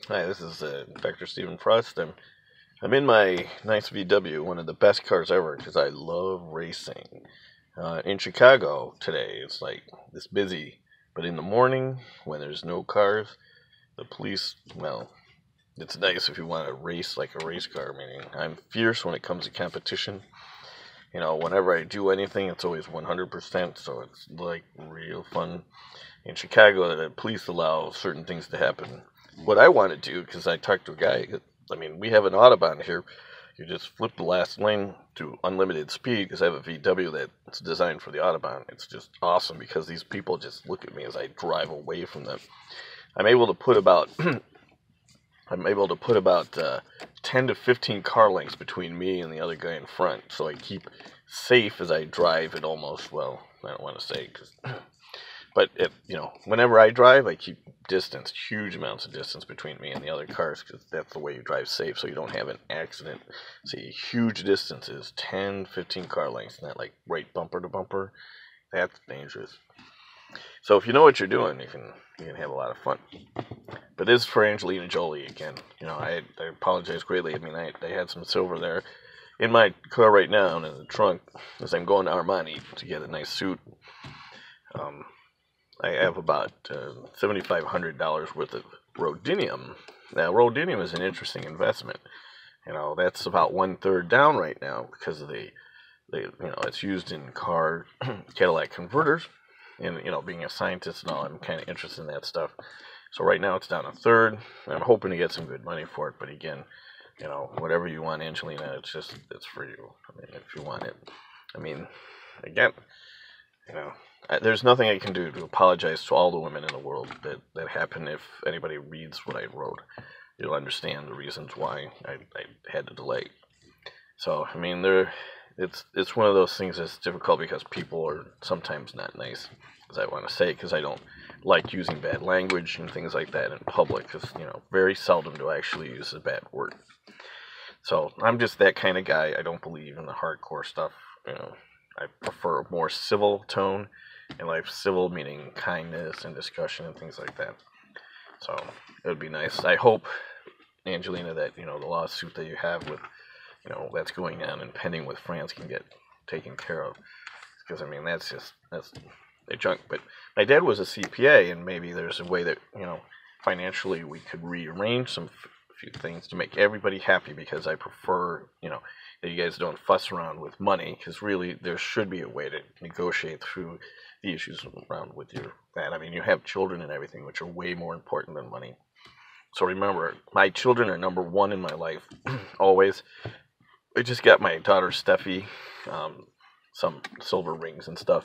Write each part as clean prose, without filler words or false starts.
Hi, this is Dr. Stephen Frost. I'm in my nice VW, one of the best cars ever, because I love racing. In Chicago today, it's like this busy, but in the morning, when there's no cars, the police, well, it's nice if you want to race like a race car, meaning I'm fierce when it comes to competition. You know, whenever I do anything, it's always 100%, so it's like real fun. In Chicago, the police allow certain things to happen. What I want to do, because I talked to a guy, I mean, we have an Autobahn here. You just flip the last lane to unlimited speed, because I have a VW that's designed for the Autobahn. It's just awesome, because these people just look at me as I drive away from them. I'm able to put about 10 to 15 car lengths between me and the other guy in front, so I keep safe as I drive at almost, well, I don't want to say, but whenever I drive, I keep distance, huge amounts of distance between me and the other cars, because that's the way you drive safe, so you don't have an accident. See, huge distances, 10, 15 car lengths, not like right bumper to bumper. That's dangerous. So if you know what you're doing, you can have a lot of fun. But this is for Angelina Jolie again. You know, I apologize greatly. I mean, I had some silver there in my car right now and in the trunk as I'm going to Armani to get a nice suit. I have about $7,500 worth of Rhodium. Now, Rhodium is an interesting investment. You know, that's about 1/3 down right now because of it's used in car catalytic converters. And, being a scientist and all, I'm kind of interested in that stuff. So right now it's down 1/3. I'm hoping to get some good money for it. But again, whatever you want, Angelina, it's for you. I mean, if you want it. I mean, again, there's nothing I can do to apologize to all the women in the world that happen. If anybody reads what I wrote, you'll understand the reasons why I had to delay. So, I mean, it's one of those things that's difficult because people are sometimes not nice, as I want to say, because I don't like using bad language and things like that in public, because, very seldom do I actually use a bad word. So, I'm just that kind of guy. I don't believe in the hardcore stuff, I prefer a more civil tone in life, civil meaning kindness and discussion and things like that. So it would be nice. I hope, Angelina, that the lawsuit that you have with that's going on and pending with France can get taken care of, because I mean that's a junk. But my dad was a CPA, and maybe there's a way that financially we could rearrange some few things to make everybody happy, because I prefer that you guys don't fuss around with money, because really there should be a way to negotiate through the issues around with that. I mean, you have children and everything, which are way more important than money. So remember, my children are number one in my life, always. I just got my daughter Steffi some silver rings and stuff,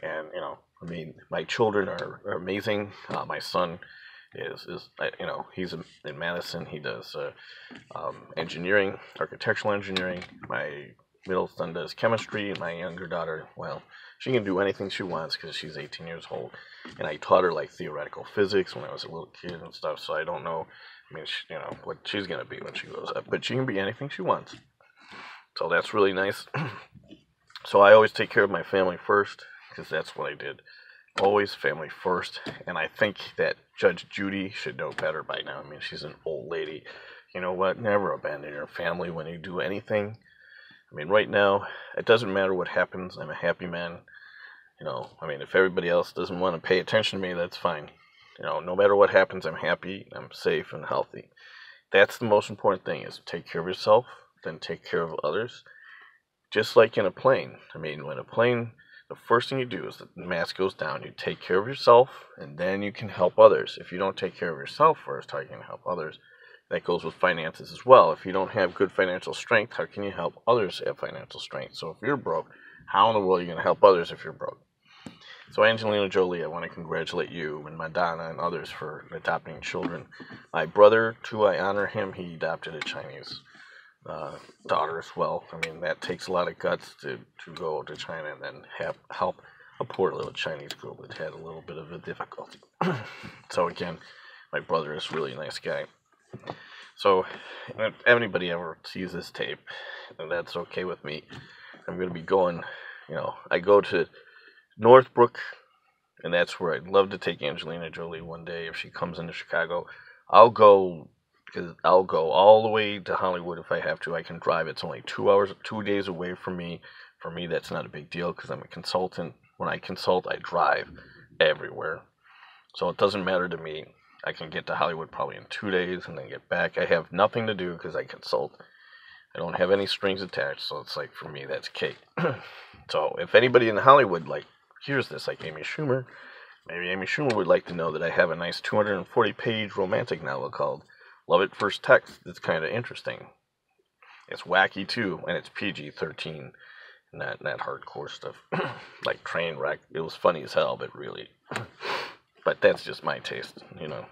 and I mean, my children are amazing. My son is he's in Madison. He does engineering, architectural engineering. My middle son does chemistry, and my younger daughter, well, she can do anything she wants because she's 18 years old. And I taught her like theoretical physics when I was a little kid and stuff. So I don't know, I mean, what she's gonna be when she grows up, but she can be anything she wants. So that's really nice. So I always take care of my family first, because that's what I did. Always family first. And I think that Judge Judy should know better by now. I mean, she's an old lady. You know what? Never abandon your family when you do anything. I mean, right now, it doesn't matter what happens. I'm a happy man. I mean, if everybody else doesn't want to pay attention to me, that's fine. No matter what happens, I'm happy, I'm safe, and healthy. That's the most important thing, is take care of yourself, then take care of others. Just like in a plane. I mean, when a plane, the first thing you do is the mask goes down. You take care of yourself, and then you can help others. If you don't take care of yourself first, how are you going to help others? That goes with finances as well. If you don't have good financial strength, how can you help others have financial strength? So if you're broke, how in the world are you going to help others if you're broke? So Angelina Jolie, I want to congratulate you and Madonna and others for adopting children. My brother, too, I honor him. He adopted a Chinese daughter as well. I mean, that takes a lot of guts to go to China and then help a poor little Chinese girl that had a little bit of a difficulty. So again, my brother is a really nice guy. So if anybody ever sees this tape, that's okay with me. I'm going to be going, I go to Northbrook, and that's where I'd love to take Angelina Jolie one day if she comes into Chicago. I'll go all the way to Hollywood if I have to. I can drive. It's only 2 hours, 2 days away from me. For me, that's not a big deal because I'm a consultant. When I consult, I drive everywhere. So it doesn't matter to me. I can get to Hollywood probably in 2 days and then get back. I have nothing to do because I consult. I don't have any strings attached, so it's like, for me, that's cake. So if anybody in Hollywood, like, hears this, like Amy Schumer, maybe Amy Schumer would like to know that I have a nice 240-page romantic novel called Love at First Text. It's kind of interesting. It's wacky, too, and it's PG-13, not hardcore stuff. Like Trainwreck. It was funny as hell, but really... But that's just my taste, you know.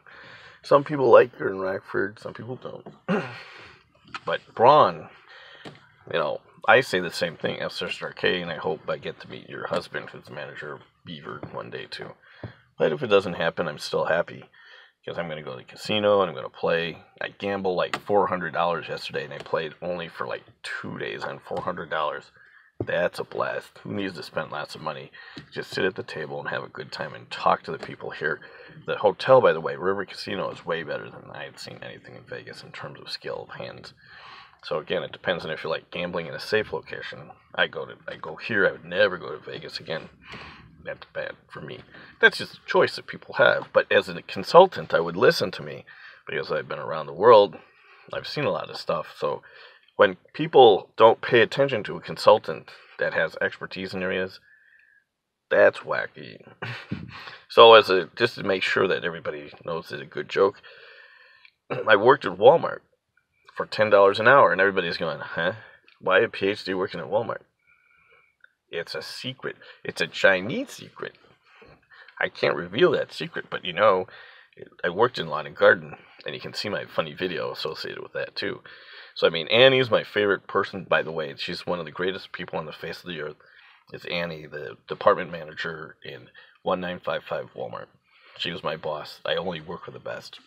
Some people like her in Rockford, some people don't. But Braun, you know, I say the same thing, ESRTH, and I hope I get to meet your husband, who's the manager of Beaver, one day too. But if it doesn't happen, I'm still happy, because I'm going to go to the casino, and I'm going to play. I gambled like $400 yesterday, and I played only for like 2 days on $400. That's a blast. Who needs to spend lots of money? Just sit at the table and have a good time and talk to the people here. The hotel, by the way, River Casino, is way better than I had seen anything in Vegas in terms of skill of hands. So again, it depends on if you like gambling in a safe location. I go here. I would never go to Vegas again. That's bad for me. That's just a choice that people have. But as a consultant, I would listen to me because I've been around the world. I've seen a lot of stuff. So when people don't pay attention to a consultant that has expertise in areas, that's wacky. So just to make sure that everybody knows it's a good joke, I worked at Walmart for $10 an hour, and everybody's going, huh? Why a PhD working at Walmart? It's a secret. It's a Chinese secret. I can't reveal that secret, but you know, I worked in lawn and garden, and you can see my funny video associated with that too. So, I mean, Annie's my favorite person, by the way. She's one of the greatest people on the face of the earth. It's Annie, the department manager in 1955 Walmart. She was my boss. I only work with the best.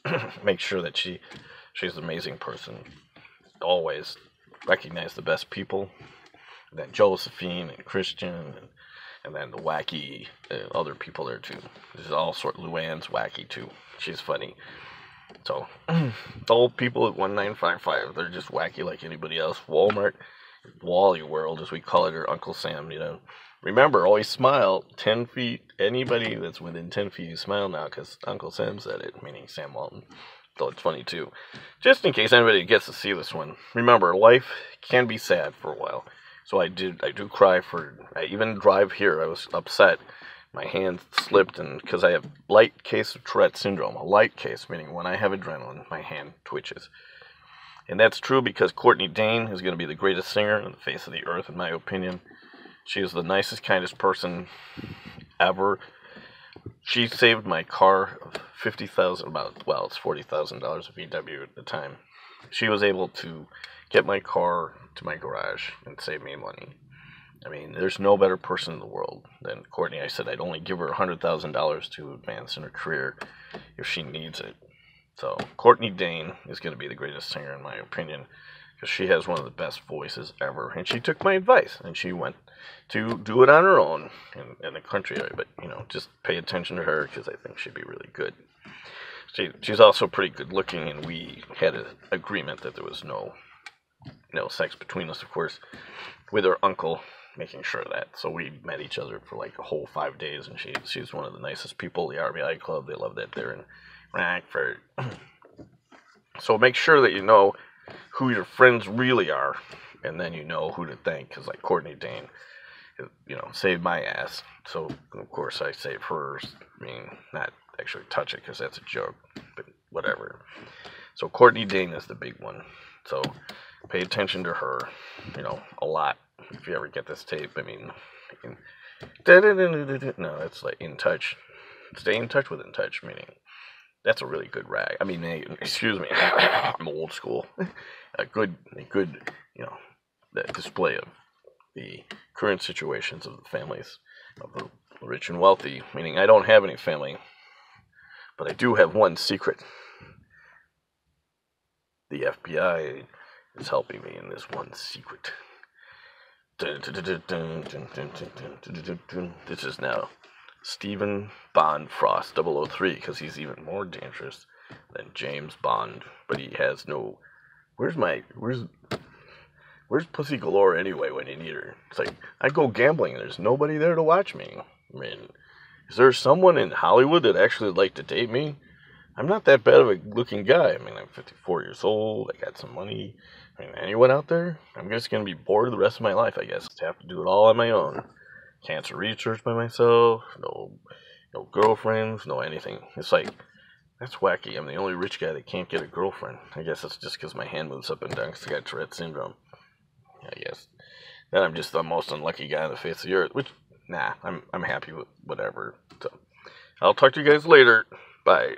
Make sure that she's an amazing person. Always recognize the best people. And then Josephine and Christian, and then the wacky other people there too. There's all sorts. Luann's wacky too. She's funny. So, the old people at 1955, they're just wacky like anybody else. Walmart, Wally World, as we call it, or Uncle Sam, you know. Remember, always smile 10 feet. Anybody that's within 10 feet, you smile now, because Uncle Sam said it, meaning Sam Walton. Though it's funny, too. Just in case anybody gets to see this one. Remember, life can be sad for a while. So I do cry I even drive here, I was upset. My hand slipped, and because I have light case of Tourette syndrome, a light case, meaning when I have adrenaline, my hand twitches. And that's true because Courtney Dane is going to be the greatest singer on the face of the earth, in my opinion. She is the nicest, kindest person ever. She saved my car of $50,000, it's $40,000 of VW at the time. She was able to get my car to my garage and save me money. I mean, there's no better person in the world than Courtney. I said I'd only give her $100,000 to advance in her career if she needs it. So Courtney Dane is going to be the greatest singer in my opinion, because she has one of the best voices ever. And she took my advice, and she went to do it on her own in the country area. But, you know, just pay attention to her, because I think she'd be really good. She's also pretty good looking, and we had an agreement that there was no sex between us, of course, with her uncle making sure of that. So we met each other for like a whole 5 days, and she's one of the nicest people. The RBI Club, they love that there in Rockford. So make sure that you know who your friends really are, and then you know who to thank, because like Courtney Dane, you know, saved my ass. So of course I save hers. I mean, not actually touch it, because that's a joke, but whatever. So Courtney Dane is the big one. So pay attention to her, you know, a lot. If you ever get this tape, I mean, no, it's like In Touch. Stay in touch with In Touch, meaning that's a really good rag. I mean, excuse me, I'm old school. A good, you know, that display of the current situations of the families of the rich and wealthy. Meaning, I don't have any family, but I do have one secret. The FBI is helping me in this one secret. This is now Stephen Bond Frost 003, because he's even more dangerous. than James Bond. But he has no. Where's Pussy Galore anyway when you need her? It's like I go gambling and there's nobody there to watch me. I mean, is there someone in Hollywood that actually would like to date me? I'm not that bad of a looking guy. I mean, I'm 54 years old. I got some money. I mean, anyone out there? I'm just going to be bored the rest of my life, I guess. I have to do it all on my own. Cancer research by myself. No girlfriends. No anything. It's like, that's wacky. I'm the only rich guy that can't get a girlfriend. I guess that's just because my hand moves up and down because I got Tourette syndrome. I guess. Then I'm just the most unlucky guy on the face of the earth. Which, nah, I'm happy with whatever. So, I'll talk to you guys later. Bye.